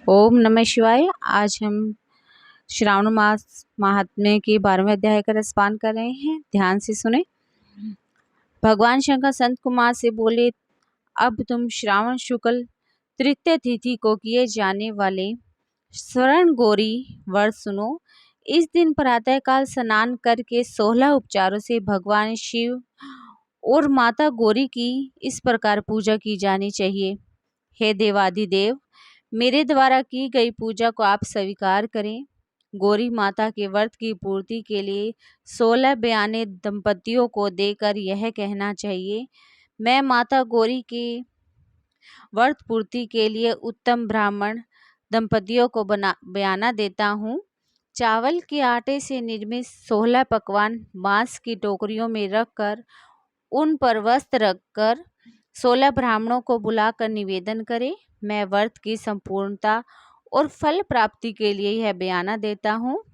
ओम नमः शिवाय। आज हम श्रावण मास महात्म्य के 12वें अध्याय का रसपान कर रहे हैं। ध्यान से सुने। भगवान शंकर संत कुमार से बोले, अब तुम श्रावण शुक्ल तृतीय तिथि को किए जाने वाले स्वर्ण गौरी व्रत सुनो। इस दिन प्रातःकाल स्नान करके 16 उपचारों से भगवान शिव और माता गौरी की इस प्रकार पूजा की जानी चाहिए। हे देवाधिदेव, मेरे द्वारा की गई पूजा को आप स्वीकार करें। गौरी माता के व्रत की पूर्ति के लिए 16 बयाने दंपतियों को देकर यह कहना चाहिए, मैं माता गौरी के व्रत पूर्ति के लिए उत्तम ब्राह्मण दंपतियों को बयाना देता हूँ। चावल के आटे से निर्मित 16 पकवान बांस की टोकरियों में रखकर उन पर वस्त्र रखकर 16 ब्राह्मणों को बुलाकर निवेदन करें। मैं व्रत की संपूर्णता और फल प्राप्ति के लिए यह बयाना देता हूँ।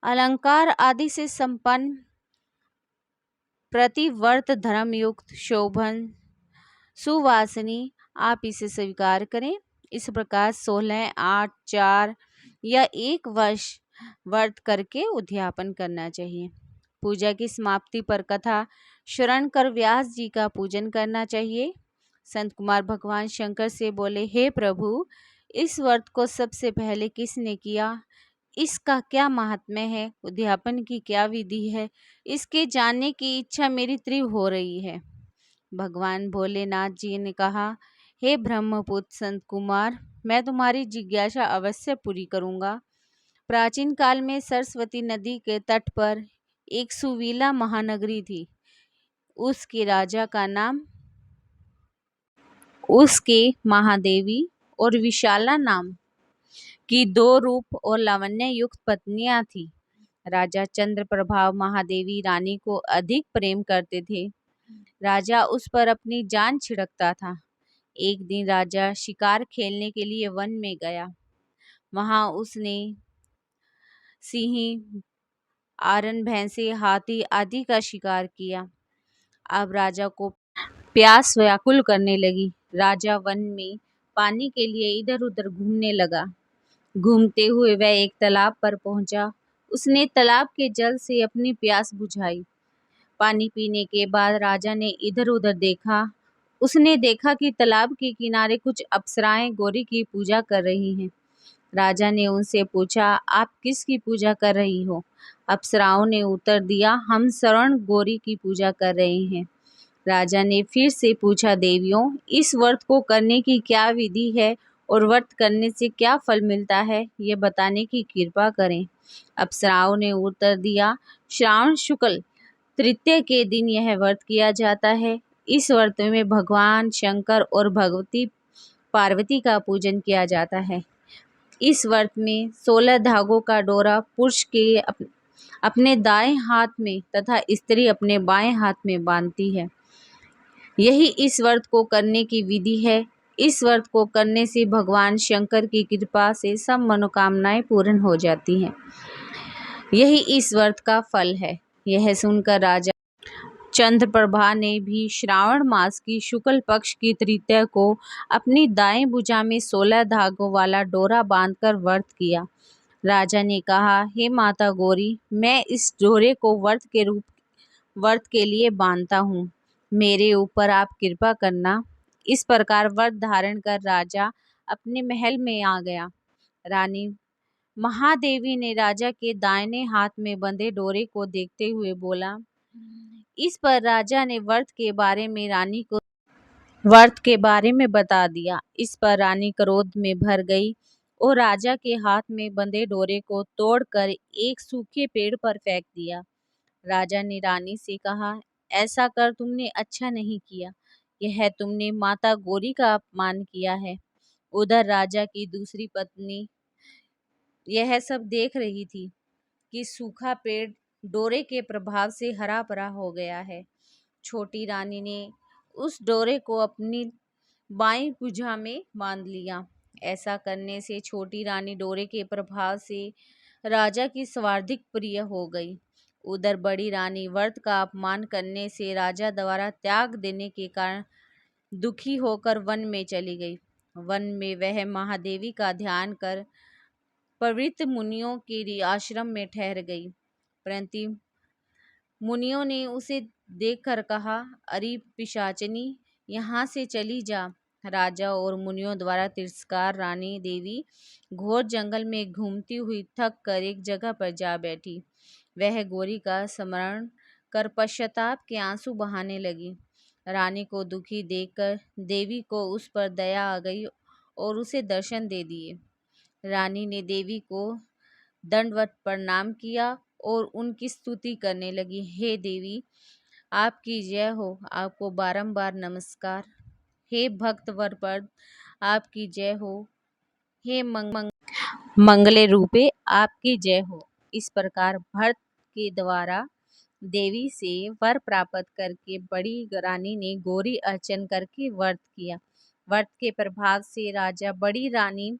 अलंकार आदि से संपन्न प्रतिव्रत धर्मयुक्त शोभन सुवासिनी आप इसे स्वीकार करें। इस प्रकार 16, 8, 4 या 1 वर्ष व्रत करके उद्यापन करना चाहिए। पूजा की समाप्ति पर कथा श्रवण कर व्यास जी का पूजन करना चाहिए। संत कुमार भगवान शंकर से बोले, हे प्रभु, इस व्रत को सबसे पहले किसने किया? इसका क्या महात्म्य है? उद्यापन की क्या विधि है? इसके जानने की इच्छा मेरी तीव्र हो रही है। भगवान भोलेनाथ जी ने कहा, हे ब्रह्मपुत्र संत कुमार, मैं तुम्हारी जिज्ञासा अवश्य पूरी करूंगा। प्राचीन काल में सरस्वती नदी के तट पर एक सुविला महानगरी थी। उसके राजा का नाम उसके महादेवी और विशाला नाम की 2 रूप और लावण्य युक्त पत्नियां थी। राजा चंद्रप्रभाव महादेवी रानी को अधिक प्रेम करते थे। राजा उस पर अपनी जान छिड़कता था। एक दिन राजा शिकार खेलने के लिए वन में गया। वहां उसने सिंह, आरन, भैंसे, हाथी आदि का शिकार किया। अब राजा को प्यास व्याकुल करने लगी। राजा वन में पानी के लिए इधर उधर घूमने लगा। घूमते हुए वह एक तालाब पर पहुंचा। उसने तालाब के जल से अपनी प्यास बुझाई। पानी पीने के बाद राजा ने इधर उधर देखा। उसने देखा कि तालाब के किनारे कुछ अप्सराएं गौरी की पूजा कर रही हैं। राजा ने उनसे पूछा, आप किसकी पूजा कर रही हो? अप्सराओं ने उत्तर दिया, हम स्वर्ण गौरी की पूजा कर रहे हैं। राजा ने फिर से पूछा, देवियों, इस व्रत को करने की क्या विधि है और व्रत करने से क्या फल मिलता है, ये बताने की कृपा करें। अप्सराओं ने उत्तर दिया, श्रावण शुक्ल तृतीय के दिन यह व्रत किया जाता है। इस व्रत में भगवान शंकर और भगवती पार्वती का पूजन किया जाता है। इस व्रत में 16 धागों का डोरा पुरुष के अपने दाएं हाथ में तथा स्त्री अपने बाएं हाथ में बांधती है। यही इस व्रत को करने की विधि है। इस व्रत को करने से भगवान शंकर की कृपा से सब मनोकामनाएं पूर्ण हो जाती हैं। यही इस व्रत का फल है। यह सुनकर राजा चंद्रप्रभा ने भी श्रावण मास की शुक्ल पक्ष की तृतीया को अपनी दाएं भुजा में 16 धागों वाला डोरा बांधकर व्रत किया। राजा ने कहा, हे माता गौरी, मैं इस डोरे को व्रत के लिए बांधता हूँ। मेरे ऊपर आप कृपा करना। इस प्रकार व्रत धारण कर राजा अपने महल में आ गया। रानी महादेवी ने राजा के दाहिने हाथ में बंधे डोरे को देखते हुए बोला। इस पर राजा ने व्रत के बारे में बता दिया। इस पर रानी क्रोध में भर गई और राजा के हाथ में बंधे डोरे को तोड़कर एक सूखे पेड़ पर फेंक दिया। राजा ने रानी से कहा, ऐसा कर तुमने अच्छा नहीं किया। यह तुमने माता गौरी का अपमान किया है। उधर राजा की दूसरी पत्नी यह सब देख रही थी कि सूखा पेड़ डोरे के प्रभाव से हरा भरा हो गया है। छोटी रानी ने उस डोरे को अपनी बाईं भुजा में बांध लिया। ऐसा करने से छोटी रानी डोरे के प्रभाव से राजा की सर्वाधिक प्रिय हो गई। उधर बड़ी रानी व्रत का अपमान करने से राजा द्वारा त्याग देने के कारण दुखी होकर वन में चली गई। वन में वह महादेवी का ध्यान कर प्रवृत्त मुनियों के आश्रम में ठहर गई। परंतु मुनियों ने उसे देखकर कहा, अरे पिशाचिनी, यहाँ से चली जा। राजा और मुनियों द्वारा तिरस्कार रानी देवी घोर जंगल में घूमती हुई थक कर एक जगह पर जा बैठी। वह गौरी का स्मरण कर पश्चाताप के आंसू बहाने लगी। रानी को दुखी देखकर देवी को उस पर दया आ गई और उसे दर्शन दे दिए। रानी ने देवी को दंडवत प्रणाम किया और उनकी स्तुति करने लगी। हे देवी, आपकी जय हो, आपको बारंबार नमस्कार। हे भक्त वरप्रद, आपकी जय हो। हे मंगले रूपे, आपकी जय हो। इस प्रकार भक्त के द्वारा देवी से वर प्राप्त करके बड़ी रानी ने गौरी अर्चन करके व्रत किया। व्रत के प्रभाव से राजा बड़ी रानी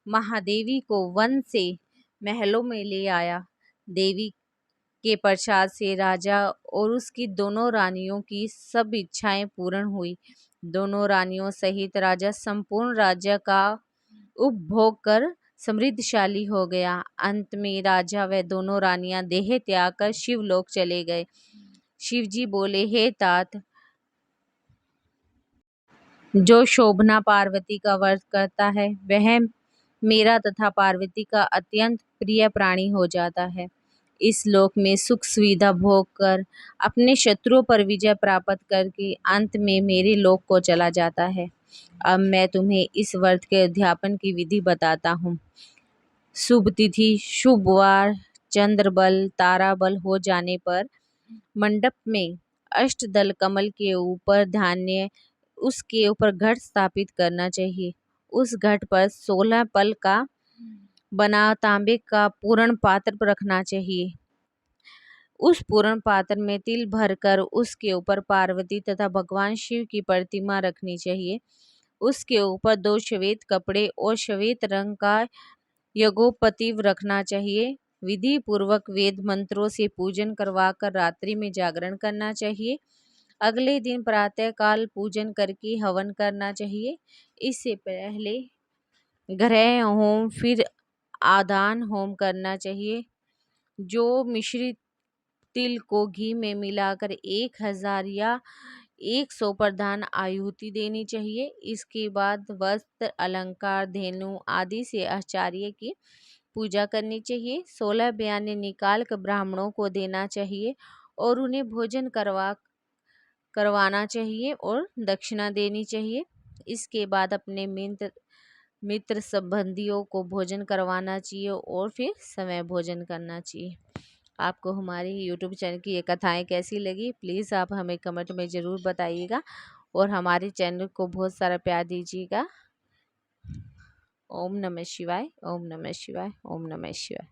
महादेवी को वन से महलों में ले आया। देवी के प्रसाद से राजा और उसकी दोनों रानियों की सब इच्छाएं पूर्ण हुई। दोनों रानियों सहित राजा संपूर्ण राज्य का उपभोग कर समृद्धशाली हो गया। अंत में राजा व दोनों रानियां देह त्याग कर शिवलोक चले गए। शिवजी बोले, हे तात, जो शोभना पार्वती का व्रत करता है वह मेरा तथा पार्वती का अत्यंत प्रिय प्राणी हो जाता है। इस लोक में सुख सुविधा भोग कर अपने शत्रुओं पर विजय प्राप्त करके अंत में मेरे लोक को चला जाता है। अब मैं तुम्हें इस व्रत के अध्यापन की विधि बताता हूँ। शुभ तिथि, शुभ वार, चंद्र बल, तारा बल हो जाने पर मंडप में अष्टदल कमल के ऊपर धान्य, उसके ऊपर घट स्थापित करना चाहिए। उस घट पर 16 पल का बना तांबे का पूर्ण पात्र रखना चाहिए। उस पूर्ण पात्र में तिल भरकर उसके ऊपर पार्वती तथा भगवान शिव की प्रतिमा रखनी चाहिए। उसके ऊपर 2 श्वेत कपड़े और श्वेत रंग का यज्ञोपवीत रखना चाहिए। विधि पूर्वक वेद मंत्रों से पूजन करवाकर रात्रि में जागरण करना चाहिए। अगले दिन प्रातः काल पूजन करके हवन करना चाहिए। इससे पहले ग्रह होम फिर आदान होम करना चाहिए। जो मिश्रित तिल को घी में मिलाकर 1000 या 100 प्रधान आहुति देनी चाहिए। इसके बाद वस्त्र, अलंकार, धेनु आदि से आचार्य की पूजा करनी चाहिए। 16 बयाने निकाल कर ब्राह्मणों को देना चाहिए और उन्हें भोजन करवाना चाहिए और दक्षिणा देनी चाहिए। इसके बाद अपने मित्र संबंधियों को भोजन करवाना चाहिए और फिर समय भोजन करना चाहिए। आपको हमारी YouTube चैनल की ये कथाएं कैसी लगी, प्लीज़ आप हमें कमेंट में ज़रूर बताइएगा और हमारे चैनल को बहुत सारा प्यार दीजिएगा। ओम नमः शिवाय, ओम नमः शिवाय, ओम नमः शिवाय।